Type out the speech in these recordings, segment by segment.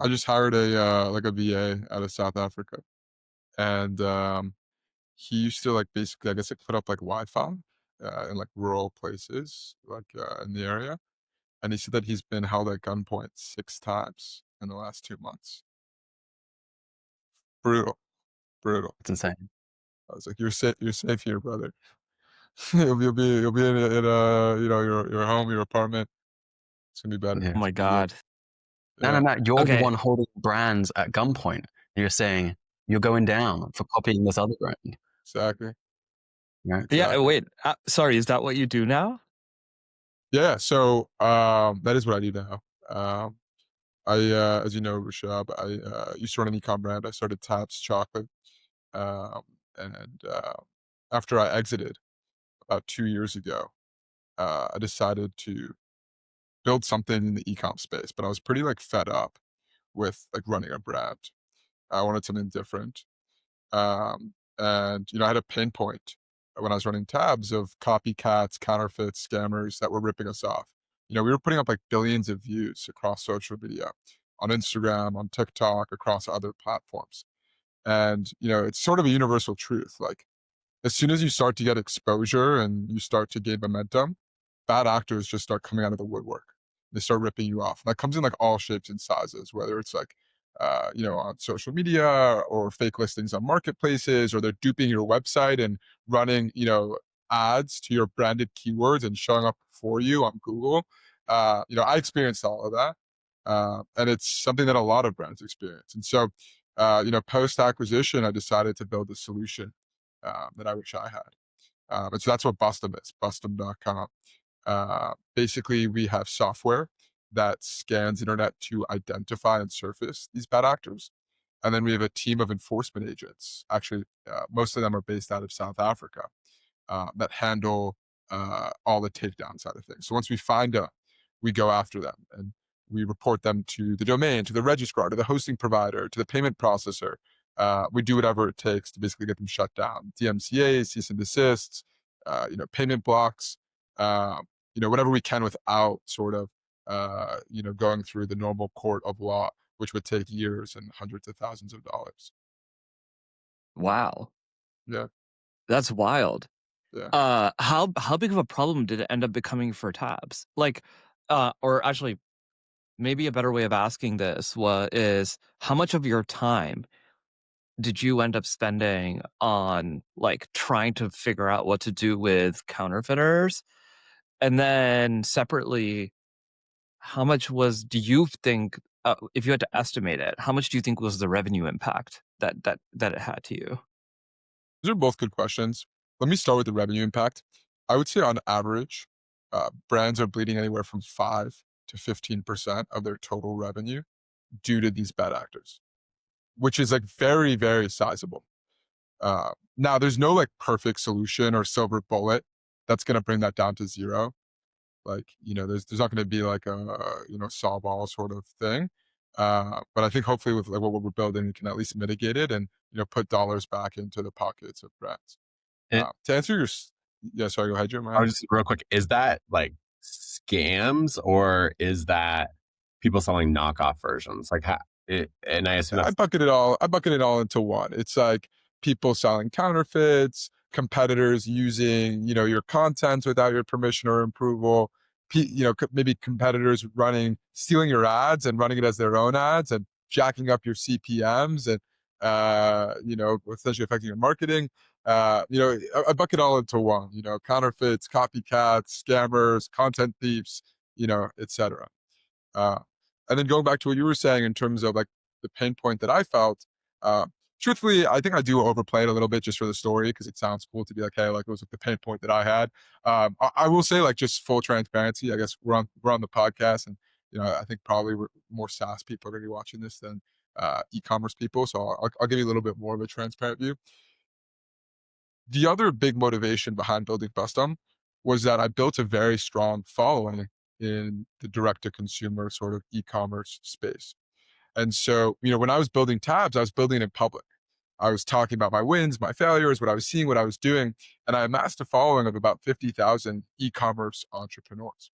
I just hired a VA out of South Africa, and he used to like basically, I guess, like put up like Wi-Fi in like rural places, like in the area. And he said that he's been held at gunpoint 6 times in the last 2 months. Brutal, brutal. It's insane. I was like, you're safe here, brother. You'll be in your home, your apartment. It's gonna be better. Yeah. Oh my It's gonna be good. God. No, Yeah, no, no. You're the Okay. one holding brands at gunpoint. You're saying you're going down for copying this other brand. exactly, Right? Yeah. exactly. Wait. Sorry. Is that what you do now? Yeah, so that is what I do now. Um, as you know, Rashab, I used to run an e-com brand. I started Taps Chocolate, um, and after I exited about 2 years ago, I decided to build something in the e-com space. But I was pretty like fed up with like running a brand. I wanted something different, and I had a pinpoint when I was running tabs of copycats, counterfeits, scammers that were ripping us off. We were putting up like billions of views across social media, on Instagram, on TikTok, across other platforms. And it's sort of a universal truth. Like as soon as you start to get exposure and you start to gain momentum, bad actors just start coming out of the woodwork. They start ripping you off. And that comes in like all shapes and sizes, whether it's like, on social media or fake listings on marketplaces, or they're duping your website and running, ads to your branded keywords and showing up for you on Google. I experienced all of that. And it's something that a lot of brands experience. And so, post acquisition, I decided to build a solution that I wish I had. And so that's what Bustem is, bustem.com. Basically, we have software that scans internet to identify and surface these bad actors. And then we have a team of enforcement agents. Actually, most of them are based out of South Africa that handle all the takedown side of things. So once we find them, we go after them and we report them to the domain, to the registrar, to the hosting provider, to the payment processor. We do whatever it takes to basically get them shut down. DMCAs, cease and desists, payment blocks, whatever we can without sort of, going through the normal court of law, which would take years and hundreds of thousands of dollars. Wow. Yeah, That's wild. yeah. How big of a problem did it end up becoming for Tabs? Like, or actually, maybe a better way of asking this is how much of your time did you end up spending on like trying to figure out what to do with counterfeiters? And then separately, how much do you think, if you had to estimate it, how much do you think was the revenue impact that it had to you? These are both good questions. Let me start with the revenue impact. I would say on average, brands are bleeding anywhere from 5 to 15% of their total revenue due to these bad actors, which is like very, very sizable. Now, there's no like perfect solution or silver bullet that's going to bring that down to zero. Like, there's not going to be like a, solve all sort of thing. But I think hopefully with like what we're building, we can at least mitigate it and, put dollars back into the pockets of brands. And To answer yeah, sorry, go ahead, Jim. I was just real quick, is that like scams or is that people selling knockoff versions? Like, and I assume I that's bucket it all. I bucket it all into one. It's like people selling counterfeits, competitors using, your content without your permission or approval. Maybe competitors stealing your ads and running it as their own ads and jacking up your CPMs and, essentially affecting your marketing. I bucket it all into one. Counterfeits, copycats, scammers, content thieves, etc. Uh, and then going back to what you were saying in terms of like the pain point that I felt, truthfully, I think I do overplay it a little bit just for the story because it sounds cool to be like, hey, like it was like the pain point that I had. I will say like just full transparency. I guess we're on the podcast, and I think probably more SaaS people are going to be watching this than e-commerce people. So I'll give you a little bit more of a transparent view. The other big motivation behind building Bustem was that I built a very strong following in the direct to consumer sort of e-commerce space. And so, when I was building tabs, I was building in public. I was talking about my wins, my failures, what I was seeing, what I was doing. And I amassed a following of about 50,000 e-commerce entrepreneurs.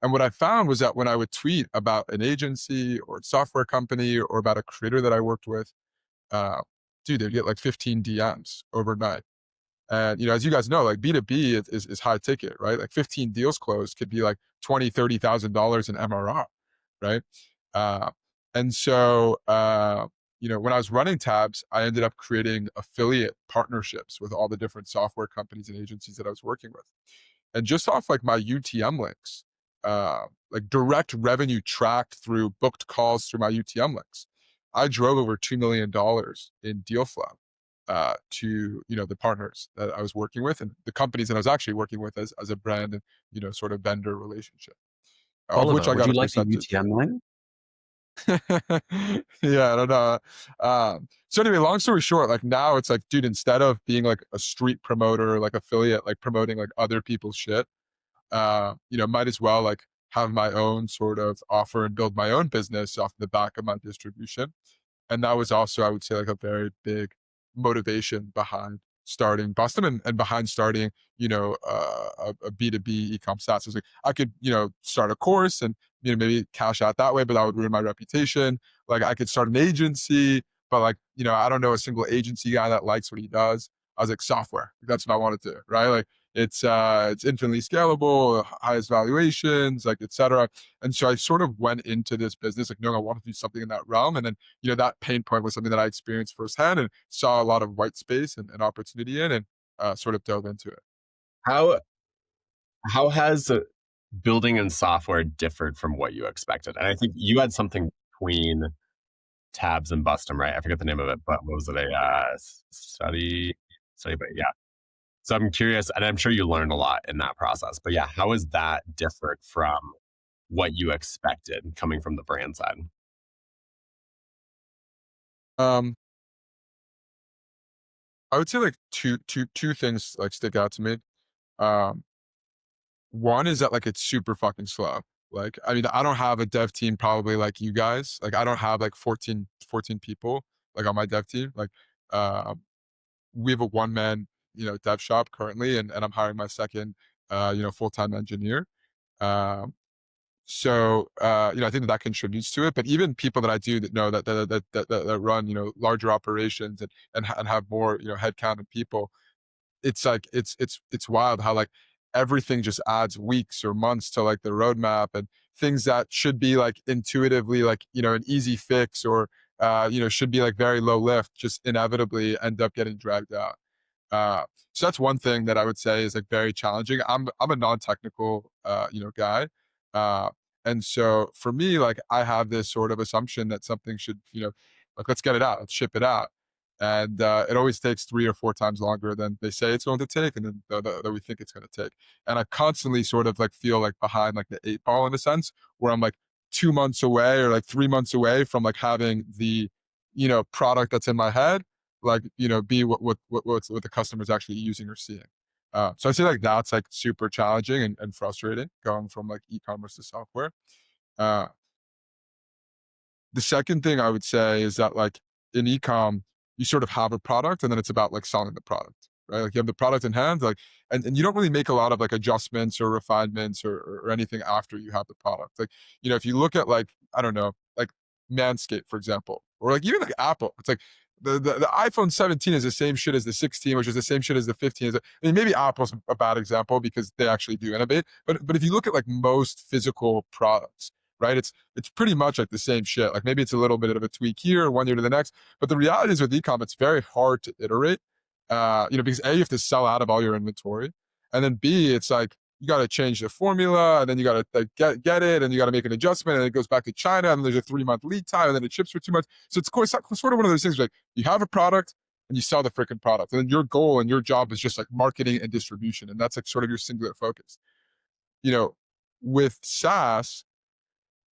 And what I found was that when I would tweet about an agency or software company or about a creator that I worked with, uh, dude, they'd get like 15 DMs overnight. And, as you guys know, like B2B is high ticket, right? Like 15 deals closed could be like $20,000, $30,000 in MRR, right? Uh, and so, when I was running Tabs, I ended up creating affiliate partnerships with all the different software companies and agencies that I was working with. And just off like my UTM links, like direct revenue tracked through booked calls through my UTM links, I drove over $2 million in deal flow to the partners that I was working with and the companies that I was actually working with as a brand and sort of vendor relationship, of which Oliver, I would got you a like a percentage. UTM link? Yeah, I don't know. So anyway, long story short, like now it's like, dude, instead of being like a street promoter, like affiliate, like promoting like other people's shit, might as well like have my own sort of offer and build my own business off the back of my distribution. And that was also, I would say, like a very big motivation behind starting Bustem and behind starting, a B2B e-com SaaS. I was like, I could, start a course and, maybe cash out that way, but that would ruin my reputation. Like I could start an agency, but like, I don't know a single agency guy that likes what he does. I was like, software. That's what I wanted to, right? Like it's infinitely scalable, highest valuations, like, et cetera. And so I sort of went into this business like knowing I wanted to do something in that realm. And then that pain point was something that I experienced firsthand and saw a lot of white space and opportunity in, and sort of dove into it. How has building in software differed from what you expected? And I think you had something between Tabs and Bustem, right? I forget the name of it, but what was it? A study, but yeah. So I'm curious, and I'm sure you learned a lot in that process. But yeah, how is that different from what you expected coming from the brand side? I would say like two things like stick out to me. Um, One is that like it's super fucking slow. Like, I mean, I don't have a dev team probably like you guys. Like, I don't have like 14 people like on my dev team. Like, uh, we have a one man, dev shop currently, and I'm hiring my second, full time engineer. Um, so I think that contributes to it. But even people that I do that know that run larger operations and have more headcount and people, it's like it's wild how like everything just adds weeks or months to like the roadmap, and things that should be like intuitively like an easy fix or should be like very low lift just inevitably end up getting dragged out. So that's one thing that I would say is like very challenging. I'm a non-technical guy. Uh, and so for me, like I have this sort of assumption that something should, like let's get it out, let's ship it out. And it always takes 3 or 4 times longer than they say it's going to take, and then that we think it's going to take. And I constantly sort of like feel like behind like the 8 ball in a sense, where I'm like 2 months away or like 3 months away from like having the product that's in my head like be what the customer's actually using or seeing. So I say like that's like super challenging and frustrating going from like e-commerce to software. Uh, the second thing I would say is that like in ecom, you sort of have a product and then it's about like selling the product, right? Like you have the product in hand, like, and you don't really make a lot of like adjustments or refinements or anything after you have the product. Like, if you look at like, I don't know, like Manscaped, for example, or like even like Apple, it's like the iPhone 17 is the same shit as the 16, which is the same shit as the 15. I mean, maybe Apple's a bad example because they actually do innovate. But if you look at like most physical products, right, it's pretty much like the same shit. Like maybe it's a little bit of a tweak here, 1 year to the next. But the reality is with ecom, it's very hard to iterate. Because A, you have to sell out of all your inventory, and then B, it's like you got to change the formula, and then you got to like, get it, and you got to make an adjustment, and it goes back to China, and there's a 3-month lead time, and then it ships for 2 months. So it's sort of one of those things where, like you have a product and you sell the freaking product, and then your goal and your job is just like marketing and distribution, and that's like sort of your singular focus. With SaaS,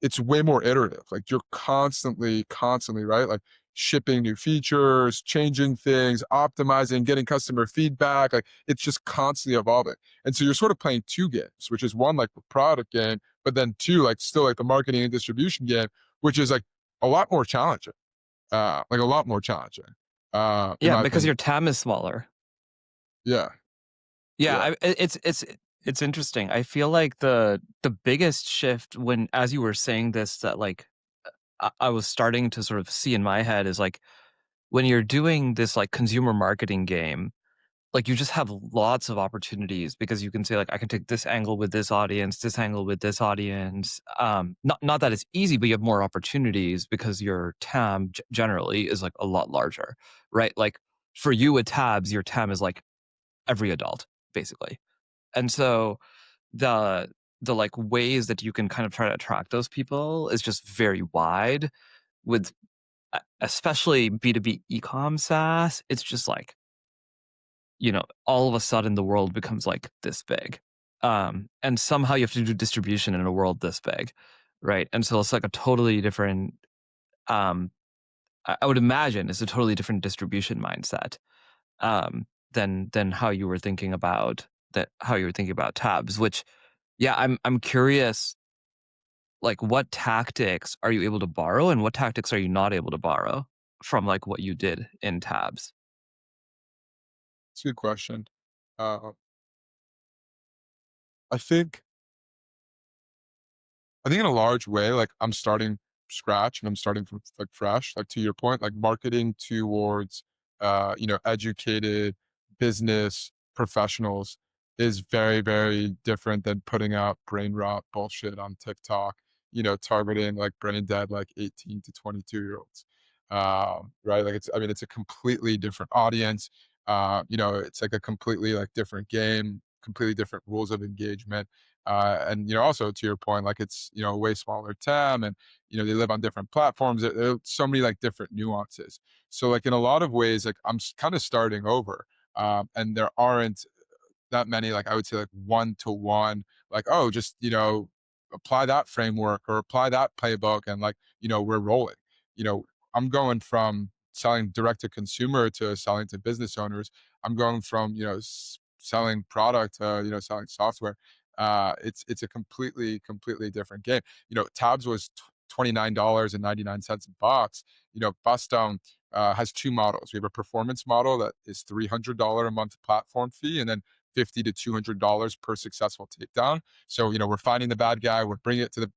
it's way more iterative. Like you're constantly, right? Like shipping new features, changing things, optimizing, getting customer feedback. Like it's just constantly evolving. And so you're sort of playing two games, which is one, like the product game, but then two, like still like the marketing and distribution game, which is like a lot more challenging. Like a lot more challenging. Yeah, because your TAM is smaller. Yeah. Yeah, it's It's interesting. I feel like the biggest shift when, as you were saying this, that like I was starting to sort of see in my head is like when you're doing this like consumer marketing game, like you just have lots of opportunities because you can say like I can take this angle with this audience, this angle with this audience. Not that it's easy, but you have more opportunities because your TAM generally is like a lot larger, right? Like for you with tabs, your TAM is like every adult basically, and so the like ways that you can kind of try to attract those people is just very wide with especially B2B ecom SaaS. It's just like, all of a sudden the world becomes like this big. And somehow you have to do distribution in a world this big. Right. And so it's like a totally different, um, I would imagine it's a totally different distribution mindset, than how you were thinking about tabs, which, yeah, I'm curious, like what tactics are you able to borrow and what tactics are you not able to borrow from like what you did in tabs? It's a good question. Uh, I think I think in a large way, like I'm starting scratch and I'm starting from like fresh, like to your point, like marketing towards educated business professionals is very, very different than putting out brain rot bullshit on TikTok, targeting like brain dead like 18 to 22-year-olds. Right. Like it's a completely different audience. It's like a completely like different game, completely different rules of engagement, and also to your point, like it's a way smaller TAM, and they live on different platforms. There are so many like different nuances. So like in a lot of ways, like I'm kind of starting over, and there aren't that many, like I would say like one to one, like, oh, just apply that framework or apply that playbook, and like we're rolling. You know, I'm going from selling direct to consumer to selling to business owners. I'm going from selling product to selling software. It's a completely different game. Tabs was $29.99 a box. Bustem has two models. We have a performance model that is $300 a month platform fee, and then $50 to $200 per successful takedown. So we're finding the bad guy, we're bringing it to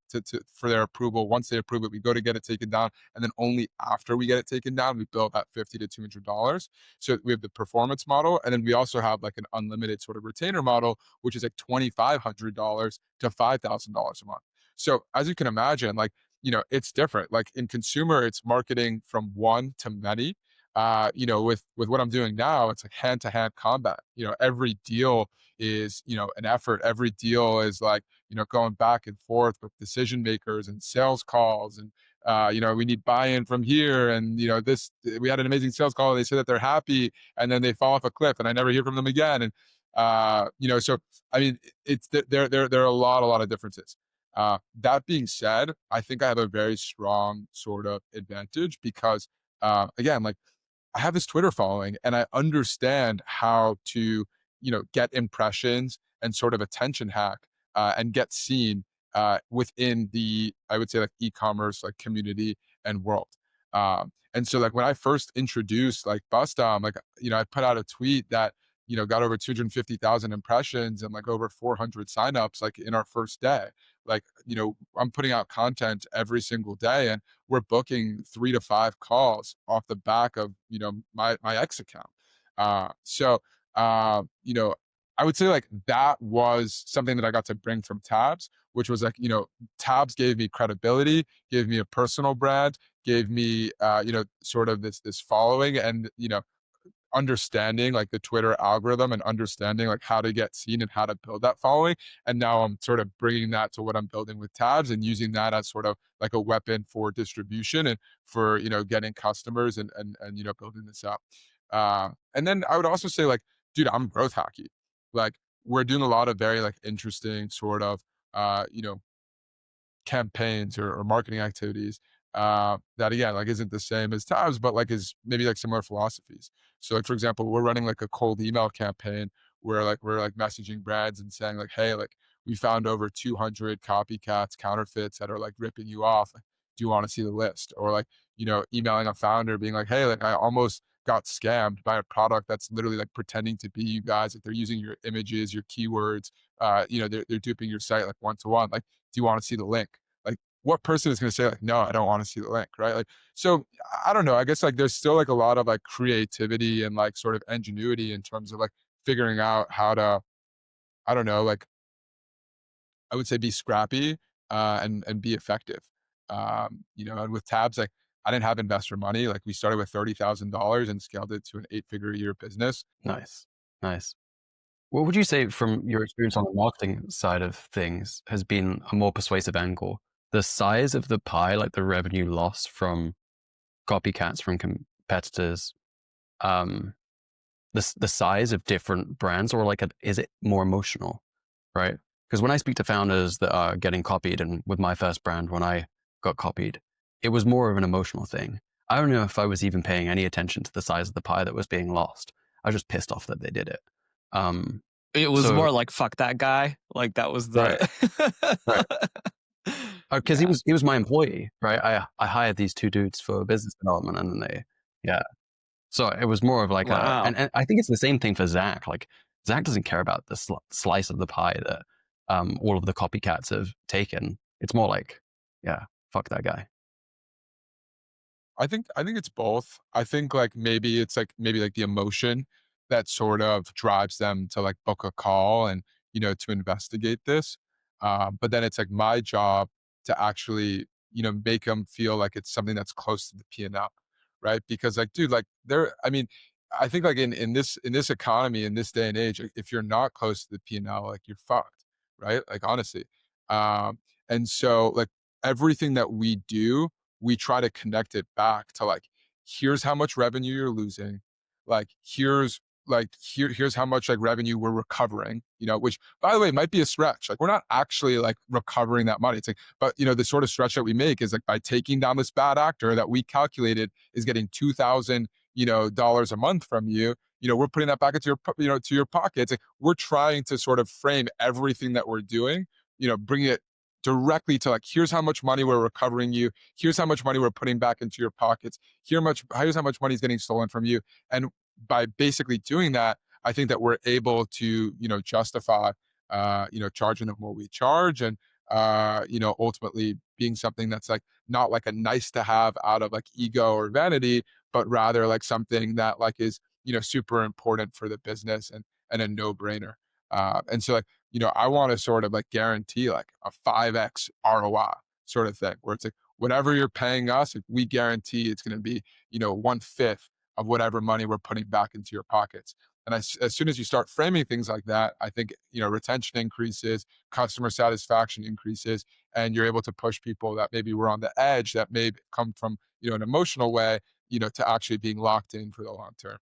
for their approval. Once they approve it, we go to get it taken down, and then only after we get it taken down, we bill that $50 to $200. So we have the performance model, and then we also have like an unlimited sort of retainer model, which is like $2,500 to $5,000 a month. So as you can imagine, like it's different. Like in consumer, it's marketing from one to many. With what I'm doing now, it's like hand to hand combat. Every deal is an effort. Every deal is like going back and forth with decision makers and sales calls, and we need buy-in from here, and this we had an amazing sales call. They say that they're happy, and then they fall off a cliff, and I never hear from them again. And so I mean, it's there are a lot of differences. That being said, I think I have a very strong sort of advantage because, again, like I have this Twitter following, and I understand how to, get impressions and sort of attention hack, and get seen within the, I would say, like e-commerce like community and world. And so like when I first introduced like Bustom, like I put out a tweet that got over 250,000 impressions and like over 400 signups like in our first day. Like I'm putting out content every single day, and we're booking 3 to 5 calls off the back of my X account. So I would say like that was something that I got to bring from Tabs, which was like Tabs gave me credibility, gave me a personal brand, gave me sort of this following, and understanding like the Twitter algorithm and understanding like how to get seen and how to build that following. And now I'm sort of bringing that to what I'm building with Tabs and using that as sort of like a weapon for distribution and for, getting customers and building this up. And then I would also say like, dude, I'm growth hacky. Like we're doing a lot of very like interesting sort of, uh, you know, campaigns or marketing activities that again like isn't the same as Tabs, but like is maybe like similar philosophies. So like for example, we're running like a cold email campaign where like we're like messaging brands and saying like, hey, like we found over 200 copycats, counterfeits that are like ripping you off. Like, do you want to see the list? Or like emailing a founder being like, hey, like I almost got scammed by a product that's literally like pretending to be you guys. Like they're using your images, your keywords, they're duping your site like one to one. Like, do you want to see the link? Like, what person is going to say like, no, I don't want to see the link, right? Like, so I don't know. I guess like there's still like a lot of like creativity and like sort of ingenuity in terms of like figuring out how to, I don't know, like I would say be scrappy and be effective. And with tabs, like I didn't have investor money. Like we started with $30,000 and scaled it to an 8-figure a year business. Nice. What would you say from your experience on the marketing side of things has been a more persuasive angle? The size of the pie, like the revenue loss from copycats, from competitors, the size of different brands, or like is it more emotional, right? Because when I speak to founders that are getting copied, and with my first brand, when I got copied, it was more of an emotional thing. I don't know if I was even paying any attention to the size of the pie that was being lost. I was just pissed off that they did it. It was So- more like fuck that guy. Like that was the Right. Because Yeah. he was my employee, right? I hired these two dudes for business development, and then So it was more of like Wow. and I think it's the same thing for Zach. Like Zach doesn't care about the slice of the pie that all of the copycats have taken. It's more like, fuck that guy. I think it's both. I think like maybe it's like the emotion that sort of drives them to like book a call and to investigate this. But then it's like my job to actually make them feel like it's something that's close to the P&L, right? Because like dude, like I think like in this economy in this day and age, if you're not close to the P&L, like you're fucked, right? Like honestly, and so like everything that we do, we try to connect it back to like, here's how much revenue you're losing. Like, here's how much like revenue we're recovering, which by the way, might be a stretch. Like we're not actually like recovering that money. It's like, but the sort of stretch that we make is like by taking down this bad actor that we calculated is getting $2,000, dollars a month from you, we're putting that back into your, to your pockets. Like, we're trying to sort of frame everything that we're doing, bring it directly to like, here's how much money we're recovering you. Here's how much money we're putting back into your pockets. Here's how much money is getting stolen from you. And by basically doing that, I think that we're able to, justify, charging them what we charge, and, ultimately being something that's like not like a nice to have out of like ego or vanity, but rather like something that like is, super important for the business and a no brainer. And so like, I want to sort of like guarantee like a 5x ROI sort of thing, where it's like whatever you're paying us, like, we guarantee it's going to be, 1/5 of whatever money we're putting back into your pockets. And as soon as you start framing things like that, I think, retention increases, customer satisfaction increases, and you're able to push people that maybe were on the edge that may come from, an emotional way, to actually being locked in for the long term.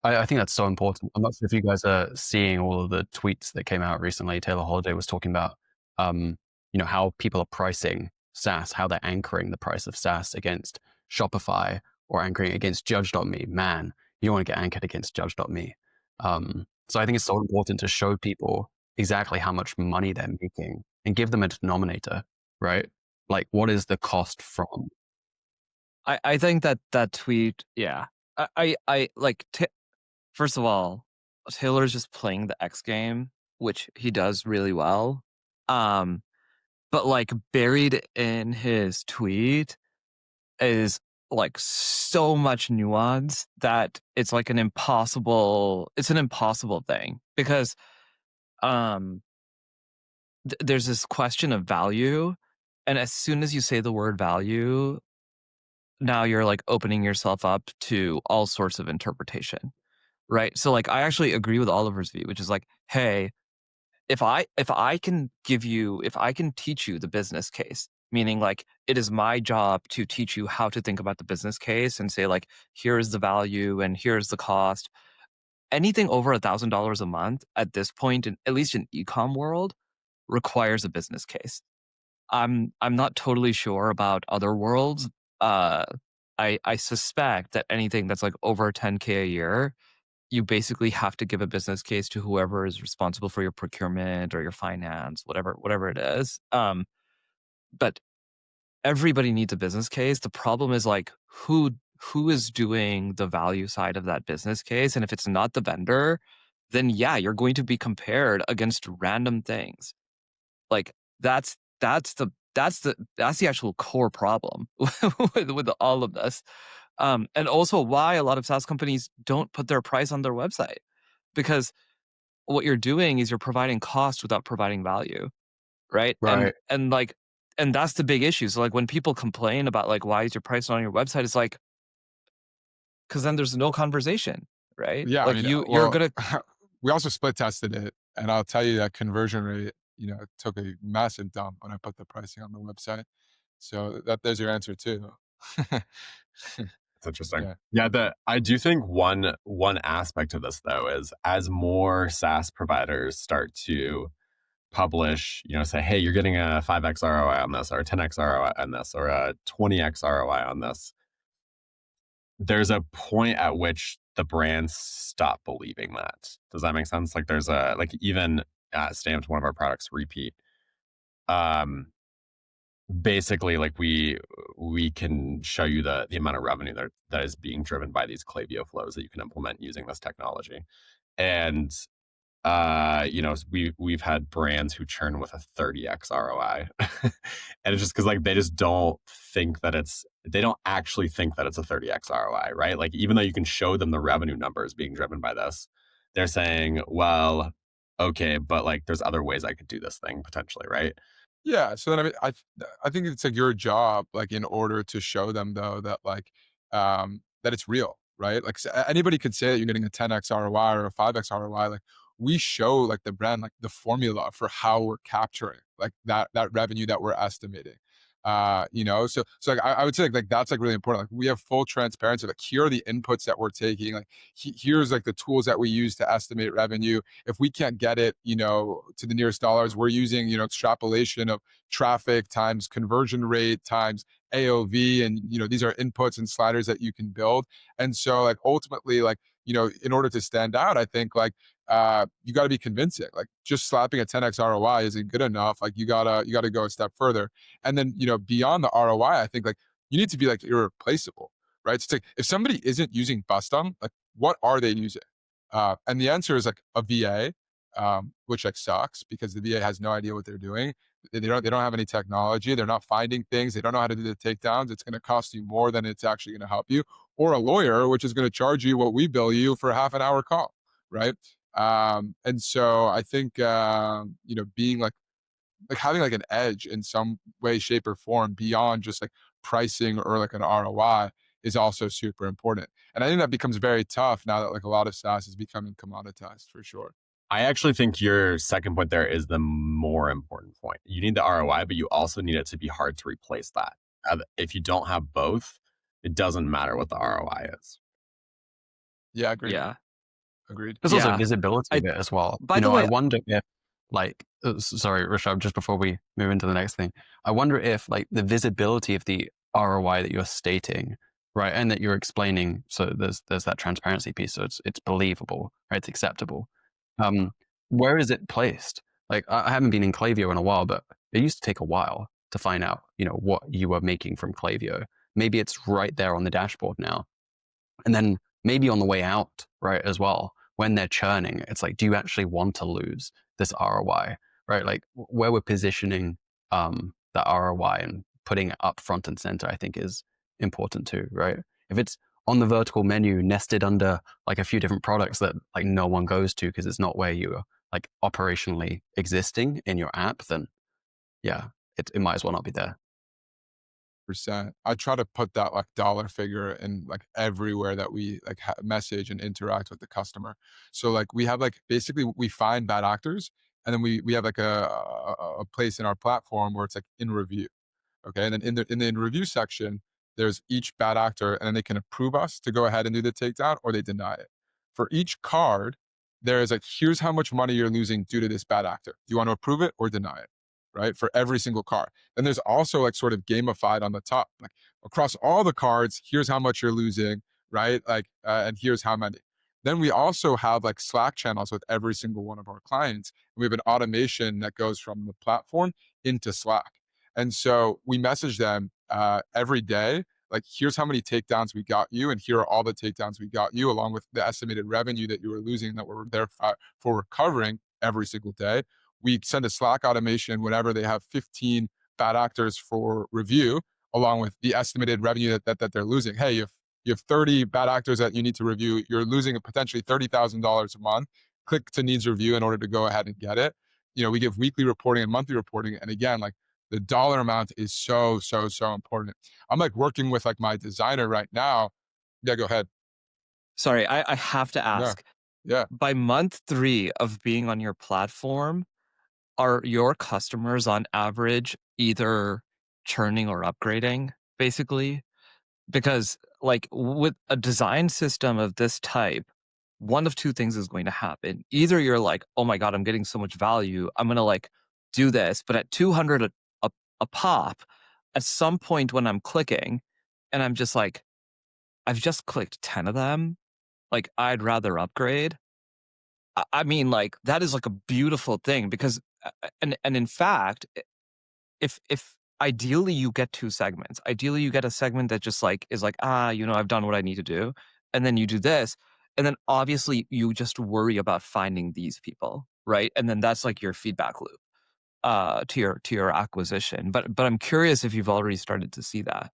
I think that's so important. I'm not sure if you guys are seeing all of the tweets that came out recently. Taylor Holiday was talking about, how people are pricing SaaS, how they're anchoring the price of SaaS against Shopify or anchoring against Judge.me. Man, you don't want to get anchored against Judge.me. So I think it's so important to show people exactly how much money they're making and give them a denominator, right? Like, what is the cost from? I think that tweet, yeah. I like, first of all, Taylor's just playing the X game, which he does really well. But like buried in his tweet is like so much nuance that it's like an impossible thing, because there's this question of value, and as soon as you say the word value, now you're like opening yourself up to all sorts of interpretation, right? So like I actually agree with Oliver's view, which is like, hey, if I can teach you the business case, meaning like it is my job to teach you how to think about the business case and say like, here's the value and here's the cost. Anything over $1,000 a month at this point, at least in e-com world, requires a business case. I'm not totally sure about other worlds. I suspect that anything that's like over 10K a year, you basically have to give a business case to whoever is responsible for your procurement or your finance, whatever it is. But everybody needs a business case. The problem is like, who who is doing the value side of that business case. And if it's not the vendor, then yeah, you're going to be compared against random things. Like that's the actual core problem with all of this. And also why a lot of SaaS companies don't put their price on their website, because what you're doing is you're providing cost without providing value, right? Right. And that's the big issue. So like when people complain about like why is your price not on your website, it's like, because then there's no conversation, right? Yeah, I Like mean, you're gonna we also split tested it, and I'll tell you that conversion rate, took a massive dump when I put the pricing on the website. So there's your answer too. It's interesting. Yeah. Yeah, I do think one aspect of this though is as more SaaS providers start to publish, say, hey, you're getting a 5x ROI on this, or a 10x ROI on this, or a 20x ROI on this, there's a point at which the brands stop believing that. Does that make sense? Like there's even Stamped, one of our products, Repeat. Basically, like we can show you the amount of revenue that is being driven by these Klaviyo flows that you can implement using this technology. And we've had brands who churn with a 30x ROI. And it's just because like they don't actually think that it's a 30x ROI, right? Like even though you can show them the revenue numbers being driven by this, they're saying, well, okay, but like there's other ways I could do this thing potentially, right? Yeah, so then I think it's like your job, like in order to show them though that like that it's real, right? Like anybody could say that you're getting a 10x ROI or a 5x ROI. Like we show like the brand like the formula for how we're capturing like that revenue that we're estimating. So like I would say like that's like really important. Like we have full transparency. Like here are the inputs that we're taking. Like here's like the tools that we use to estimate revenue. If we can't get it, to the nearest dollars, we're using, extrapolation of traffic times conversion rate times AOV. And, these are inputs and sliders that you can build. And so like ultimately, like, in order to stand out, I think like, you got to be convincing. Like just slapping a 10x ROI isn't good enough. Like you gotta go a step further. And then, beyond the ROI, I think like you need to be like irreplaceable, right? So it's like if somebody isn't using Bustem, like what are they using? And the answer is like a VA, which like sucks because the VA has no idea what they're doing. They don't have any technology. They're not finding things. They don't know how to do the takedowns. It's going to cost you more than it's actually going to help you. Or a lawyer, which is going to charge you what we bill you for a half an hour call, right? And so I think being like having like an edge in some way, shape, or form beyond just like pricing or like an ROI is also super important. And I think that becomes very tough now that like a lot of SaaS is becoming commoditized for sure. I actually think your second point there is the more important point. You need the ROI, but you also need it to be hard to replace that. If you don't have both, it doesn't matter what the ROI is. Yeah, agreed. yeah. Agreed. There's also visibility of it as well. By the way, I wonder if like, sorry, Rishabh, just before we move into the next thing, I wonder if like the visibility of the ROI that you're stating, right, and that you're explaining, so there's that transparency piece, so it's believable, right, it's acceptable. Where is it placed? Like I haven't been in Klaviyo in a while, but it used to take a while to find out, what you were making from Klaviyo. Maybe it's right there on the dashboard now, and then maybe on the way out, right, as well. When they're churning, it's like, do you actually want to lose this ROI, right? Like where we're positioning that ROI and putting it up front and center, I think is important too, right? If it's on the vertical menu, nested under like a few different products that like no one goes to because it's not where you're like operationally existing in your app, then yeah, it might as well not be there. I try to put that like dollar figure in like everywhere that we like message and interact with the customer. So like we have like basically we find bad actors and then we have like a place in our platform where it's like in review. Okay. And then in the review section, there's each bad actor and then they can approve us to go ahead and do the takedown or they deny it. For each card, there is like, here's how much money you're losing due to this bad actor. Do you want to approve it or deny it? Right? For every single card. Then there's also like sort of gamified on the top, like across all the cards, here's how much you're losing, right? Like, and here's how many. Then we also have like Slack channels with every single one of our clients. We have an automation that goes from the platform into Slack. And so we message them every day like, here's how many takedowns we got you, and here are all the takedowns we got you, along with the estimated revenue that you were losing that we're there for recovering every single day. We send a Slack automation whenever they have 15 bad actors for review, along with the estimated revenue that they're losing. Hey, if you have 30 bad actors that you need to review, you're losing potentially $30,000 a month. Click to needs review in order to go ahead and get it. We give weekly reporting and monthly reporting. And again, like, the dollar amount is so, so, so important. I'm like working with like my designer right now. Yeah, go ahead. Sorry, I have to Yeah. ask. Yeah. By month 3 of being on your platform, are your customers on average either churning or upgrading, basically? Because, like, with a design system of this type, one of two things is going to happen. Either you're like, oh my God, I'm getting so much value, I'm gonna like do this, but at 200 a pop, at some point when I'm clicking and I'm just like, I've just clicked 10 of them, like, I'd rather upgrade. I mean, like, that is like a beautiful thing because, and in fact, if ideally you get 2 segments. Ideally, you get a segment that just like is like, I've done what I need to do, and then you do this, and then obviously you just worry about finding these people, right? And then that's like your feedback loop to your acquisition. But I'm curious if you've already started to see that.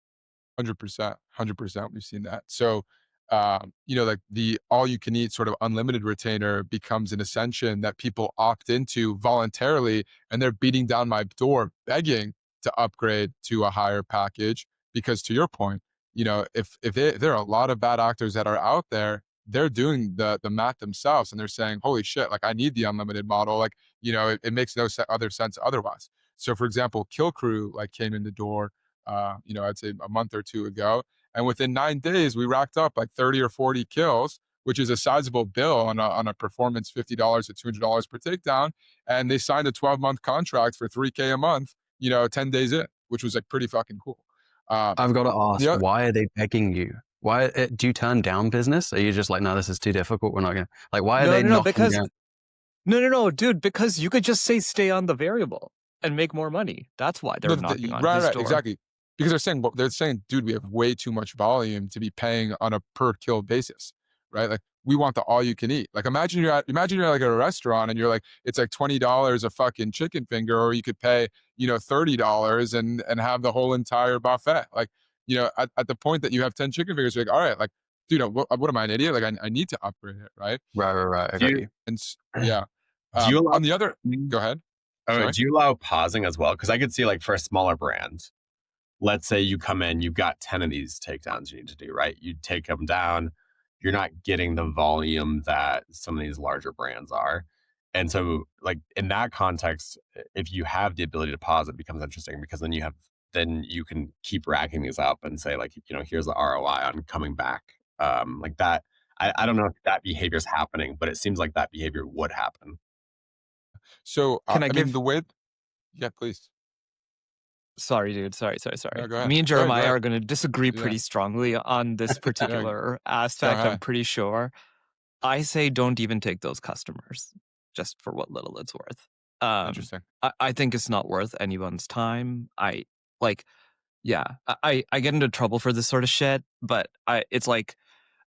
100%, 100%. We've seen that. So, like the all you can eat sort of unlimited retainer becomes an ascension that people opt into voluntarily, and they're beating down my door begging to upgrade to a higher package. Because to your point, if there are a lot of bad actors that are out there, they're doing the math themselves, and they're saying, "Holy shit! Like, I need the unlimited model. Like, it makes no other sense otherwise." So, for example, Kill Crew like came in the door, I'd say a month or two ago. And within 9 days, we racked up like 30 or 40 kills, which is a sizable bill on a performance $50 to $200 per takedown. And they signed a 12-month contract for 3K a month, 10 days in, which was like pretty fucking cool. I've got to ask, Yeah, why are they begging you? Why do you turn down business? Are you just like, no, this is too difficult, we're not gonna, like, why are No, they no, no, knocking because down? no, dude, because you could just say stay on the variable and make more money. That's why they're no, knocking on his right, door. exactly. Because they're saying, dude, we have way too much volume to be paying on a per kill basis, right? Like, we want the all you can eat. Like, imagine you're like at a restaurant and you're like, it's like $20 a fucking chicken finger, or you could pay, $30 and have the whole entire buffet. Like, at the point that you have 10 chicken fingers, you're like, all right, like, dude, what am I, an idiot? Like, I need to upgrade it, right? Right, I Do got you you. And yeah. do you allow On the other, go ahead. Sorry. do you allow pausing as well? Because I could see, like, for a smaller brand, let's say you come in, you've got 10 of these takedowns you need to do, right? You take them down, you're not getting the volume that some of these larger brands are. And so, like, in that context, if you have the ability to pause, it becomes interesting, because then you can keep racking these up and say, like, here's the ROI on coming back. Like that. I don't know if that behavior is happening, but it seems like that behavior would happen. So, Can I I mean, give the way, yeah, please. Sorry, dude. Sorry. No, go ahead. Me and Go ahead. Go Jeremiah ahead. are going to disagree Yeah. pretty strongly on this Yeah. particular Go aspect. I'm ahead. pretty sure. I say don't even take those customers, just for what little it's worth. Interesting. I think it's not worth anyone's time. I like, yeah, I get into trouble for this sort of shit, but it's like,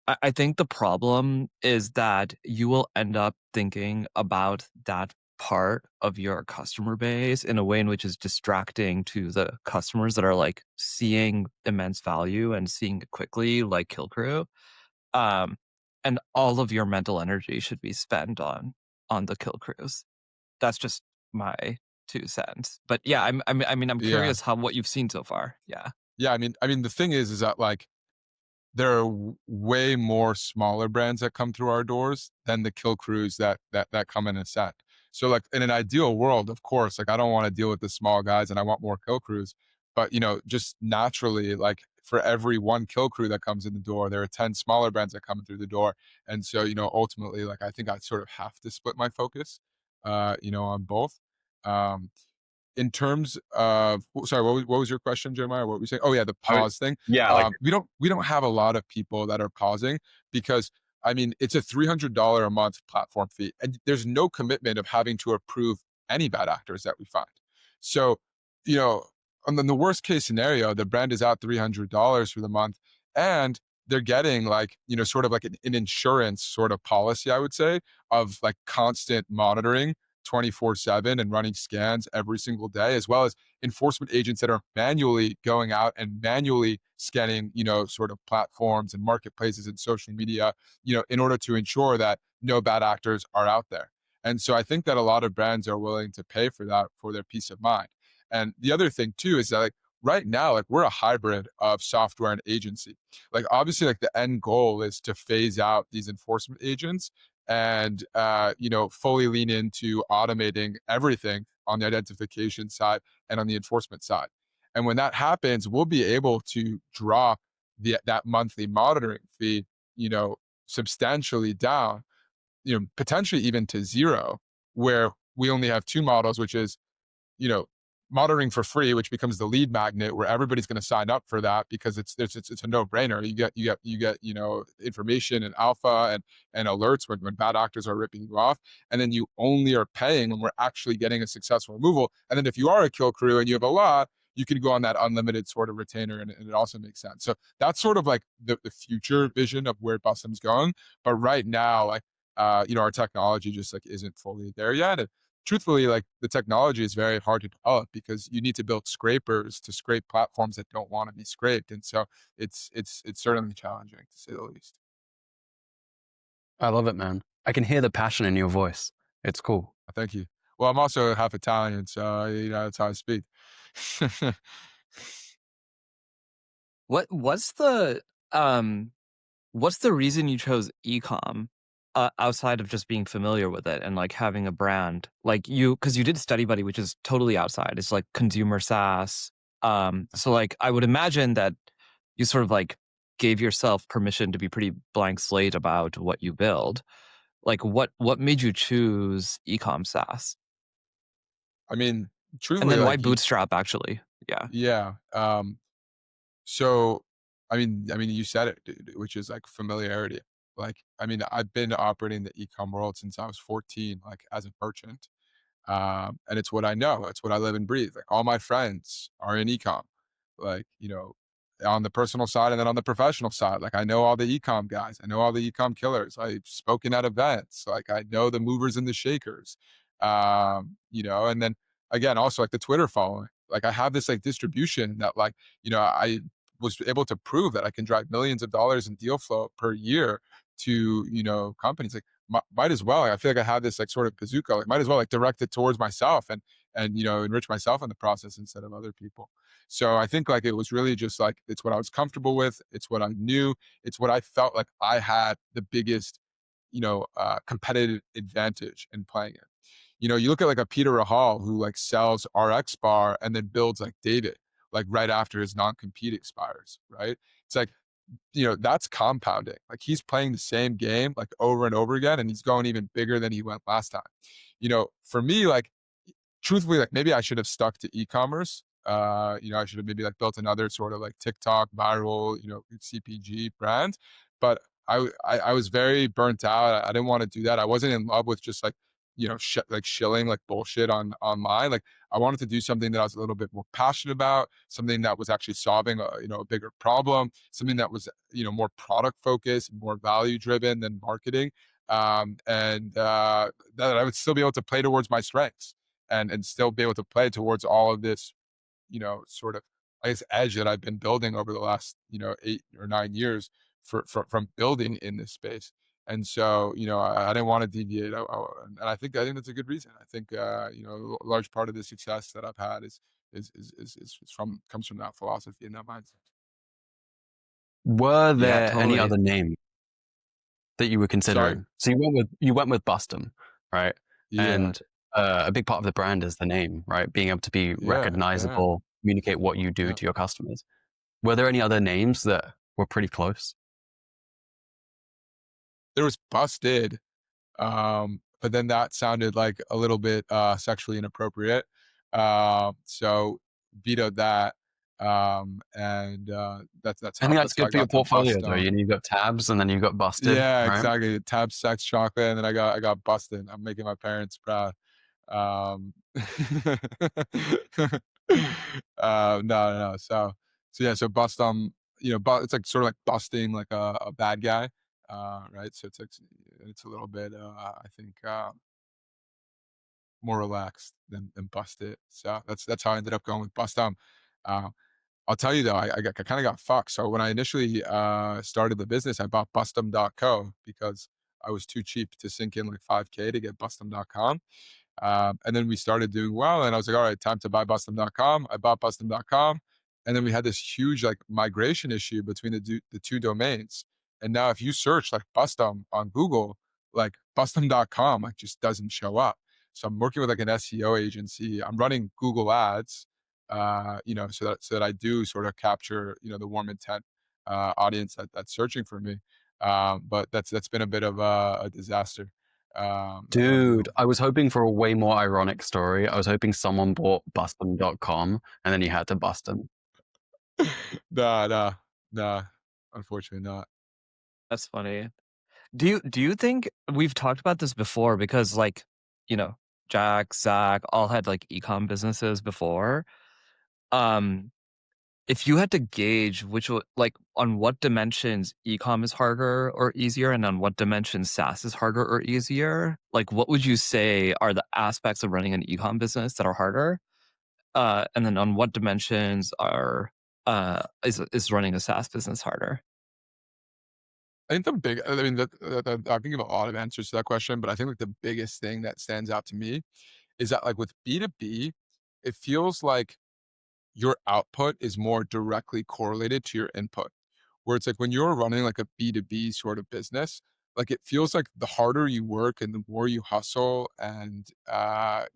I think the problem is that you will end up thinking about that part of your customer base in a way in which is distracting to the customers that are like seeing immense value and seeing it quickly, like Kill Crew. Um, and all of your mental energy should be spent on the Kill Crews. That's just my 2 cents. But yeah, I'm Yeah. curious how what you've seen so far. Yeah. Yeah. I mean, the thing is that, like, there are way more smaller brands that come through our doors than the kill crews that come in a set. So, like, in an ideal world, of course, like, I don't want to deal with the small guys and I want more kill crews. But, just naturally, like, for every one kill crew that comes in the door, there are 10 smaller brands that come through the door. And so, ultimately, like, I think I sort of have to split my focus, on both. Um, in terms of, sorry, what was your question, Jeremiah? What were you saying? Oh yeah, the I would, pause thing. yeah, like, We don't have a lot of people that are pausing, because I mean, it's a $300 a month platform fee, and there's no commitment of having to approve any bad actors that we find. So, you know, and then the worst case scenario, the brand is out $300 for the month, and they're getting like, sort of like an insurance sort of policy, I would say, of like constant monitoring 24/7 and running scans every single day, as well as enforcement agents that are manually going out and manually scanning, sort of platforms and marketplaces and social media, in order to ensure that no bad actors are out there. And so I think that a lot of brands are willing to pay for that for their peace of mind. And the other thing too is that like right now, like we're a hybrid of software and agency. Like obviously, like the end goal is to phase out these enforcement agents and fully lean into automating everything on the identification side and on the enforcement side. And when that happens, we'll be able to drop that monthly monitoring fee, substantially down, potentially even to zero, where we only have two models, which is, you know, monitoring for free, which becomes the lead magnet where everybody's going to sign up for that because it's a no brainer. You get information and alpha and alerts when bad actors are ripping you off, and then you only are paying when we're actually getting a successful removal. And then if you are a kill crew and you have a lot, you can go on that unlimited sort of retainer, and it also makes sense. So that's sort of like the future vision of where Bustem's going. But right now, like our technology just like isn't fully there yet. And truthfully, like the technology is very hard to develop because you need to build scrapers to scrape platforms that don't want to be scraped. And so it's certainly challenging to say the least. I love it, man. I can hear the passion in your voice. It's cool. Thank you. Well, I'm also half Italian, so that's how I speak. Um what's the reason you chose ecom, outside of just being familiar with it and like having a brand? Like because you did Study Buddy, which is totally outside. It's like consumer SaaS. So like I would imagine that you sort of like gave yourself permission to be pretty blank slate about what you build. Like what made you choose ecom SaaS? I mean, And truthfully, then why like bootstrap actually? Yeah. yeah. So, I mean, you said it, dude, which is like familiarity. Like, I mean, I've been operating the e-com world since I was 14, like as a merchant. And it's what I know. It's what I live and breathe. Like all my friends are in ecom, like, on the personal side and then on the professional side. Like I know all the ecom guys. I know all the ecom killers. I've spoken at events. Like I know the movers and the shakers. And then again, also like the Twitter following. Like I have this like distribution that like, I was able to prove that I can drive millions of dollars in deal flow per year to, companies. Like might as well. I feel like I have this like sort of bazooka. Like might as well like direct it towards myself and enrich myself in the process instead of other people. So I think like it was really just like it's what I was comfortable with. It's what I knew. It's what I felt like I had the biggest, competitive advantage in playing it. You look at like a Peter Rahal who like sells RX bar and then builds like David like right after his non-compete expires, right? It's like that's compounding. Like he's playing the same game like over and over again, and he's going even bigger than he went last time. For me, like truthfully, like maybe I should have stuck to e-commerce. I should have maybe like built another sort of like TikTok viral, CPG brand. But I was very burnt out. I didn't want to do that. I wasn't in love with just like, like shilling like bullshit on online. Like I wanted to do something that I was a little bit more passionate about, something that was actually solving a bigger problem, something that was, more product focused, more value driven than marketing. And that I would still be able to play towards my strengths and still be able to play towards all of this, sort of, I guess, edge that I've been building over the last, 8 or 9 years from building in this space. And so, I didn't want to deviate. And I think that's a good reason. I think, a large part of the success that I've had comes from that philosophy and that mindset. Were Yeah, there any totally. other names that you were Sorry. considering? So you went with Bustem, right? Yeah. And a big part of the brand is the name, right? Being able to be Yeah. recognizable, communicate what you do Yeah. to your customers. Were there any other names that were pretty close? There was Busted. But then that sounded like a little bit sexually inappropriate. So vetoed that. And that's I how think that's that's how good I for your got to portfolio, though. Bustem. You've got tabs, and then you've got busted, Yeah, right? exactly. Tab sex chocolate, and then I got busted. I'm making my parents proud. Um, No. So yeah, so Bustem, it's like sort of like busting like a bad guy, right? So it's a little bit, I think, more relaxed than bust it. So that's how I ended up going with Bustem. Uh, I'll tell you though, I kind of got fucked. So when I initially started the business, I bought Bustem.co because I was too cheap to sink in like 5K to get Bustem.com. And then we started doing well, and I was like, all right, time to buy Bustem.com. I bought Bustem.com. And then we had this huge like migration issue between the two domains. And now if you search like Bustem on Google, like Bustem.com like just doesn't show up. So I'm working with like an SEO agency. I'm running Google ads, so that I do sort of capture, the warm intent audience that's searching for me. But that's been a bit of a disaster. Of a Dude, move. I was hoping for a way more ironic story. I was hoping someone bought Bustem.com and then you had to bust them. Nah, unfortunately not. That's funny. Do you think we've talked about this before because like, you know, Jack, Zach all had like ecom businesses before. Um, if you had to gauge like on what dimensions ecom is harder or easier and on what dimensions SaaS is harder or easier, like what would you say are the aspects of running an ecom business that are harder? And then on what dimensions is running a SaaS business harder? I think I mean, I can give a lot of answers to that question, but I think like the biggest thing that stands out to me is that like with B2B, it feels like your output is more directly correlated to your input. Where it's like when you're running like a B2B sort of business, like it feels like the harder you work and the more you hustle and the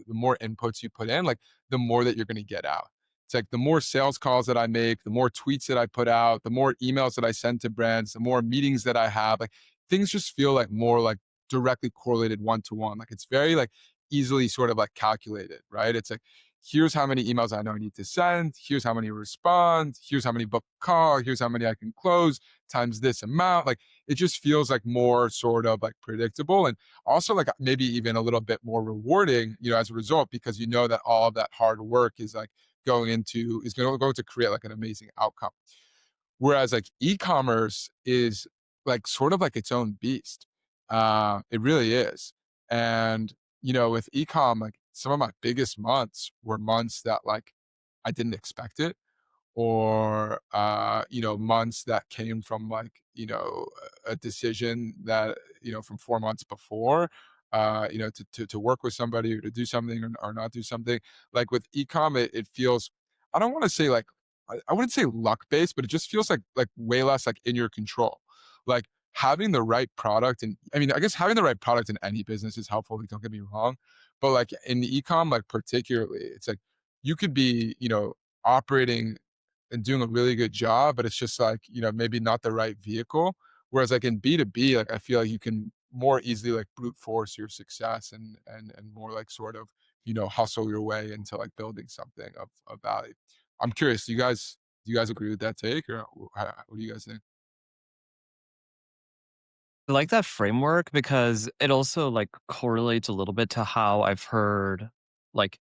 more inputs you put in, like the more that you're going to get out. It's like the more sales calls that I make, the more tweets that I put out, the more emails that I send to brands, the more meetings that I have, like things just feel like more like directly correlated one to one. Like it's very like easily sort of like calculated, right? It's like here's how many emails I know I need to send. Here's how many respond. Here's how many book call. Here's how many I can close times this amount. Like it just feels like more sort of like predictable and also like maybe even a little bit more rewarding, as a result, because you know that all of that hard work is like going to create like an amazing outcome. Whereas like e-commerce is like sort of like its own beast. It really is. And with e-com, like some of my biggest months were months that like I didn't expect it, or months that came from like a decision that from 4 months before, to work with somebody or to do something or not do something. Like with ecom, it feels, I don't want to say like, I wouldn't say luck based, but it just feels like way less like in your control. Like having the right product, and I mean, I guess having the right product in any business is helpful, like, don't get me wrong, but like in the ecom, like particularly, it's like you could be operating and doing a really good job, but it's just like, maybe not the right vehicle. Whereas like in B2B, like I feel like you can more easily like brute force your success and more like sort of, hustle your way into like building something of value. I'm curious, do you guys agree with that take, or what do you guys think? I like that framework because it also like correlates a little bit to how I've heard like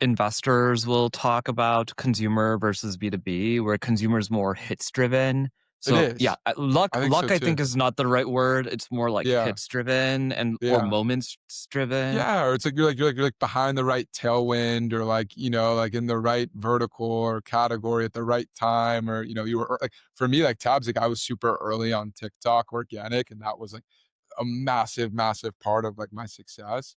investors will talk about consumer versus B2B, where consumer is more hits driven. It So yeah, is. luck I think so luck I too. think is not the right word. It's more like Yeah. hits driven and or Yeah. moments driven. Yeah, or it's like you're like behind the right tailwind, or like like in the right vertical or category at the right time, or you were like, for me, like tabs, like I was super early on TikTok organic, and that was like a massive part of like my success.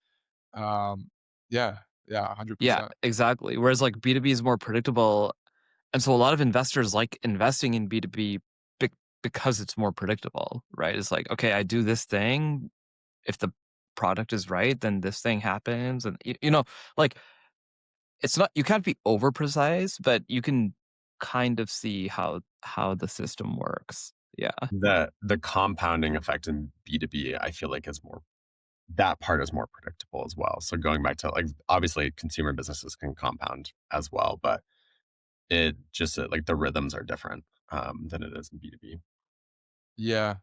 Um, yeah, yeah, hundred Yeah, percent. exactly. Whereas like B2B is more predictable. And so a lot of investors like investing in B2B because it's more predictable, right? It's like, okay, I do this thing. If the product is right, then this thing happens. And, like it's not, you can't be over precise, but you can kind of see how the system works. Yeah. The compounding effect in B2B, I feel like is more, that part is more predictable as well. So going back to like, obviously consumer businesses can compound as well, but it just like the rhythms are different than it is in B2B. Yeah,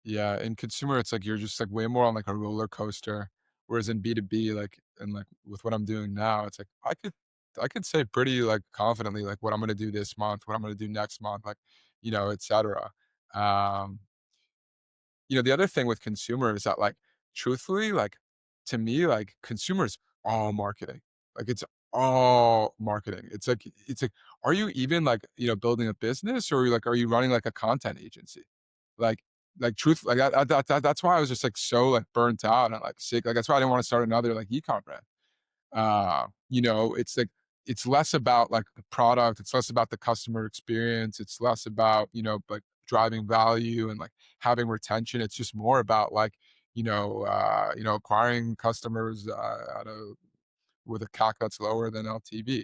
yeah. In consumer, it's like you're just like way more on like a roller coaster, whereas in B2B, like and like with what I'm doing now, it's like I could say pretty like confidently like what I'm gonna do this month, what I'm gonna do next month, like, et cetera. Um, the other thing with consumer is that, like, truthfully, like, to me, like, consumers all marketing. Like, it's all marketing. It's like, are you even like, building a business, or are you running like a content agency? Like truth, like that's why I was just like so like burnt out and like sick. Like that's why I didn't want to start another like e-com brand. It's like it's less about like the product, it's less about the customer experience, it's less about, like driving value and like having retention. It's just more about like, acquiring customers at a with a CAC that's lower than LTV.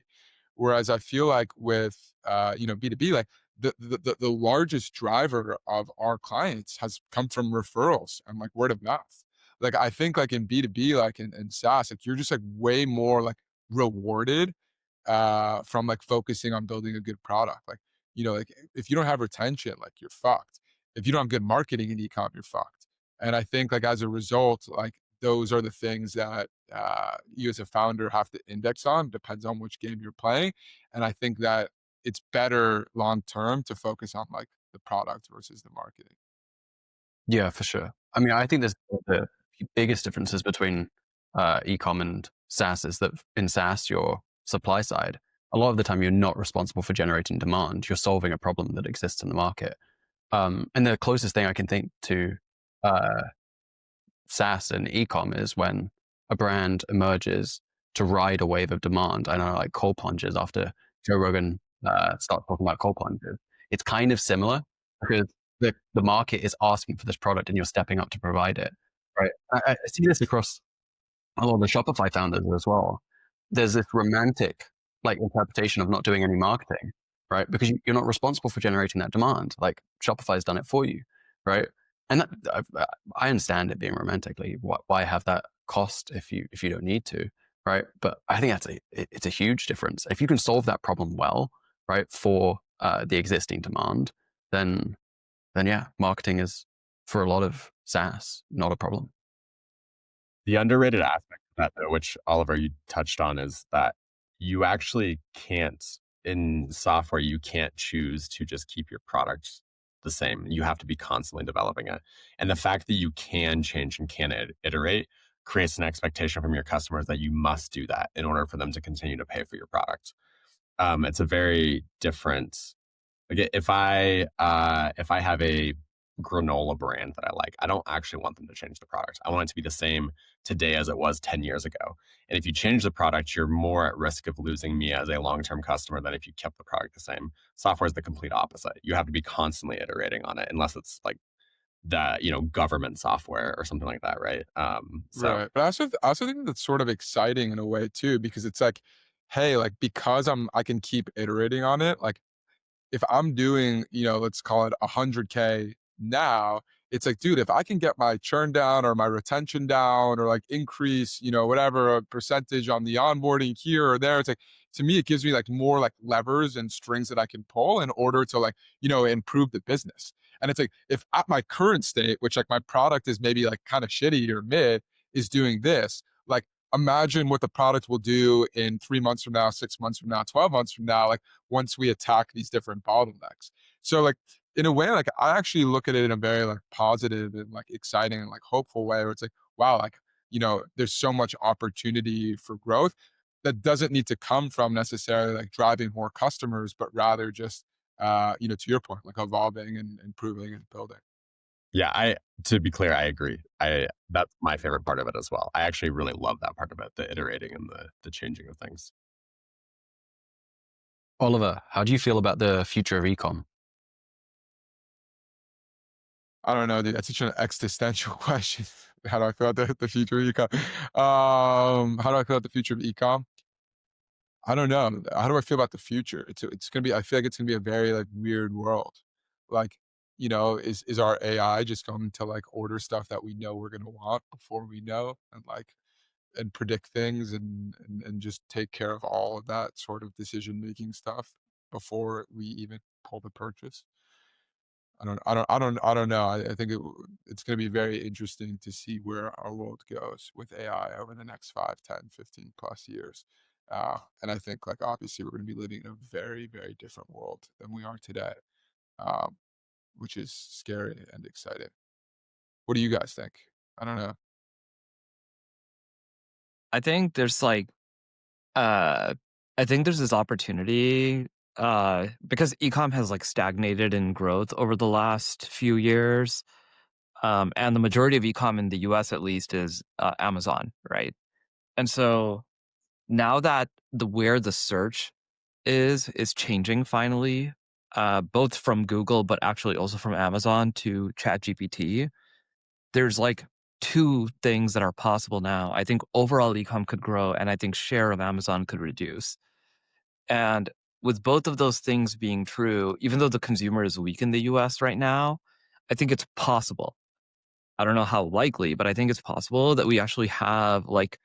Whereas I feel like with B2B, like the largest driver of our clients has come from referrals and like word of mouth. Like I think like in B2B, like in SaaS, like you're just like way more like rewarded from like focusing on building a good product. Like, like if you don't have retention, like you're fucked. If you don't have good marketing in ecom, you're fucked. And I think like as a result, like those are the things that you as a founder have to index on. Depends on which game you're playing. And I think that it's better long term to focus on like the product versus the marketing. Yeah, for sure. I mean, I think there's the biggest differences between ecom and SaaS is that in SaaS, your supply side, a lot of the time you're not responsible for generating demand. You're solving a problem that exists in the market. And the closest thing I can think to uh, SaaS and ecom is when a brand emerges to ride a wave of demand. I know, like cold plunges after Joe Rogan starts talking about cold plunges. It's kind of similar because the market is asking for this product and you're stepping up to provide it, right? I see this across a lot of the Shopify founders as well. There's this romantic like interpretation of not doing any marketing, right? Because you're not responsible for generating that demand. Like Shopify's done it for you, right? And I understand it being romantically. Why have that cost if you don't need to, right? But I think it's a huge difference. If you can solve that problem well, right, for the existing demand, then yeah, marketing is for a lot of SaaS not a problem. The underrated aspect of that, though, which Oliver, you touched on, is that you actually can't, in software, you can't choose to just keep your product the same. You have to be constantly developing it. And the fact that you can change and can iterate creates an expectation from your customers that you must do that in order for them to continue to pay for your product. It's a very different, like if I have a granola brand that I like, I don't actually want them to change the product. I want it to be the same today as it was 10 years ago. And if you change the product, you're more at risk of losing me as a long-term customer than if you kept the product the same. Software is the complete opposite. You have to be constantly iterating on it, unless it's like the, government software or something like that, right? So Right. But I also think that's sort of exciting in a way too, because it's like, hey, like because I can keep iterating on it, like if I'm doing, let's call it 100K now, it's like, dude, if I can get my churn down or my retention down or like increase, whatever a percentage on the onboarding here or there, it's like, to me, it gives me like more like levers and strings that I can pull in order to like, improve the business. And it's like, if at my current state, which like my product is maybe like kind of shitty or mid, is doing this, like, imagine what the product will do in 3 months from now, 6 months from now, 12 months from now, like once we attack these different bottlenecks. So like in a way, like I actually look at it in a very like positive and like exciting and like hopeful way where it's like, wow, like, there's so much opportunity for growth that doesn't need to come from necessarily like driving more customers, but rather just, to your point, like evolving and improving and building. yeah, to be clear, I agree. That's my favorite part of it as well. I actually really love that part of it, the iterating and the changing of things. Oliver, how do you feel about the future of ecom? I don't know, dude. That's such an existential question. How do I feel about the future of ecom? How do I feel about the future of ecom? I don't know. How do I feel about the future? It's gonna be. I feel like it's gonna be a very like weird world. Like, is our AI just going to like order stuff that we know we're gonna want before we know, and like and predict things and just take care of all of that sort of decision making stuff before we even pull the purchase? I don't know. I think it's going to be very interesting to see where our world goes with AI over the next 5, 10, 15 plus years. And I think like obviously we're going to be living in a very, very different world than we are today, um, which is scary and exciting. What do you guys think? I don't know. I think there's like uh I think there's this opportunity because ecom has like stagnated in growth over the last few years. And the majority of ecom in the US at least is Amazon, right? And so now that the where the search is changing finally, both from Google but actually also from Amazon to ChatGPT, there's like two things that are possible now. I think overall ecom could grow, and I think share of Amazon could reduce. And with both of those things being true, even though the consumer is weak in the US right now, I think it's possible. I don't know how likely, but I think it's possible that we actually have like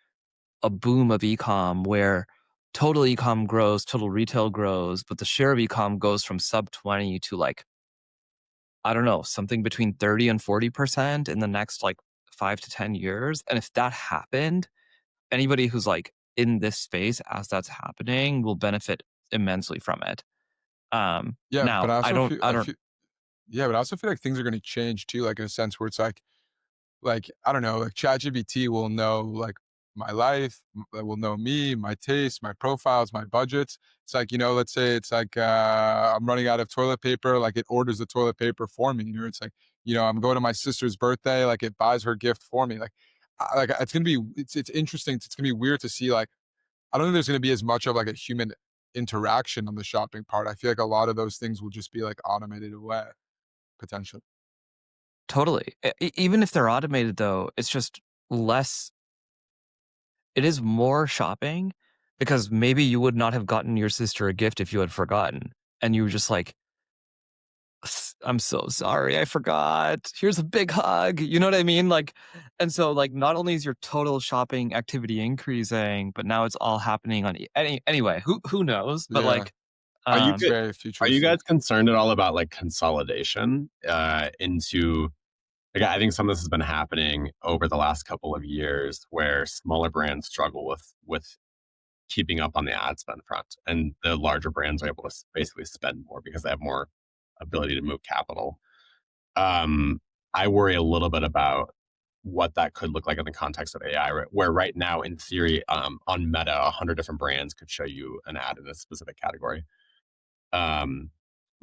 a boom of ecom where total ecom grows, total retail grows, but the share of ecom goes from sub 20 to like, I don't know, something between 30 and 40% in the next like 5 to 10 years. And if that happened, anybody who's like in this space as that's happening will benefit immensely from it. Yeah, but Now I don't, yeah, but I also feel like things are going to change too, like in a sense where it's like I don't know, like ChatGPT will know like my life, will know me, my tastes, my profiles, my budgets. It's like, let's say it's like I'm running out of toilet paper, like it orders the toilet paper for me. Or it's like, I'm going to my sister's birthday, like it buys her gift for me. Like it's gonna be it's interesting. It's gonna be weird to see like I don't think there's gonna be as much of like a human interaction on the shopping part. I feel like a lot of those things will just be like automated away potentially. totally. Even if they're automated though, it's just less, it is more shopping because maybe you would not have gotten your sister a gift if you had forgotten. And you were just like, I'm so sorry, I forgot. Here's a big hug. You know what I mean? Like, and so like not only is your total shopping activity increasing, but now it's all happening on anyway, who knows? But Yeah, like, Are you it's um, very are you futuristic. guys concerned at all about like consolidation into like I think some of this has been happening over the last couple of years where smaller brands struggle with keeping up on the ad spend front, and the larger brands are able to basically spend more because they have more ability to move capital. Um, I worry a little bit about what that could look like in the context of AI, where right now, in theory, on Meta, 100 different brands could show you an ad in a specific category. Um,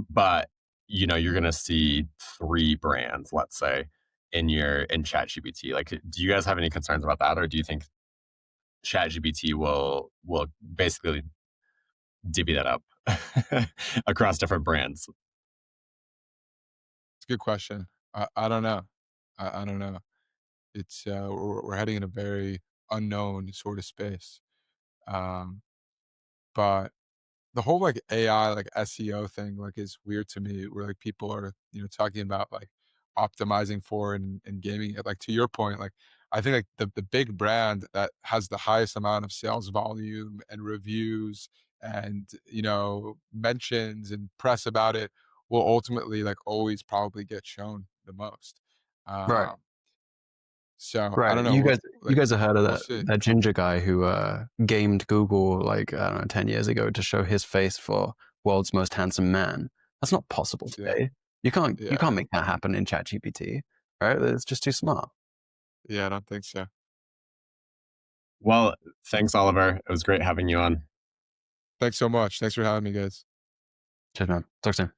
but you're going to see 3 brands, let's say, in ChatGPT. Like, do you guys have any concerns about that, or do you think ChatGPT will basically divvy that up across different brands? It's a good question. I don't know. I don't know. It's we're heading in a very unknown sort of space. Um, but the whole like AI like SEO thing like is weird to me. Where like people are talking about like optimizing for and gaming it. Like to your point, like I think like the big brand that has the highest amount of sales volume and reviews and mentions and press about it will ultimately like always probably get shown the most. Right. Um, so I Right. don't know. You Like guys have heard of we'll that see. that ginger guy who gamed Google like I don't know 10 years ago to show his face for world's most handsome man. That's not possible Yeah, today. You can't yeah, make that happen in ChatGPT, right? It's just too smart. yeah. I don't think so. Well, thanks, Oliver. It was great having you on. Thanks so much. Thanks for having me, guys. Cheers, man. Talk soon.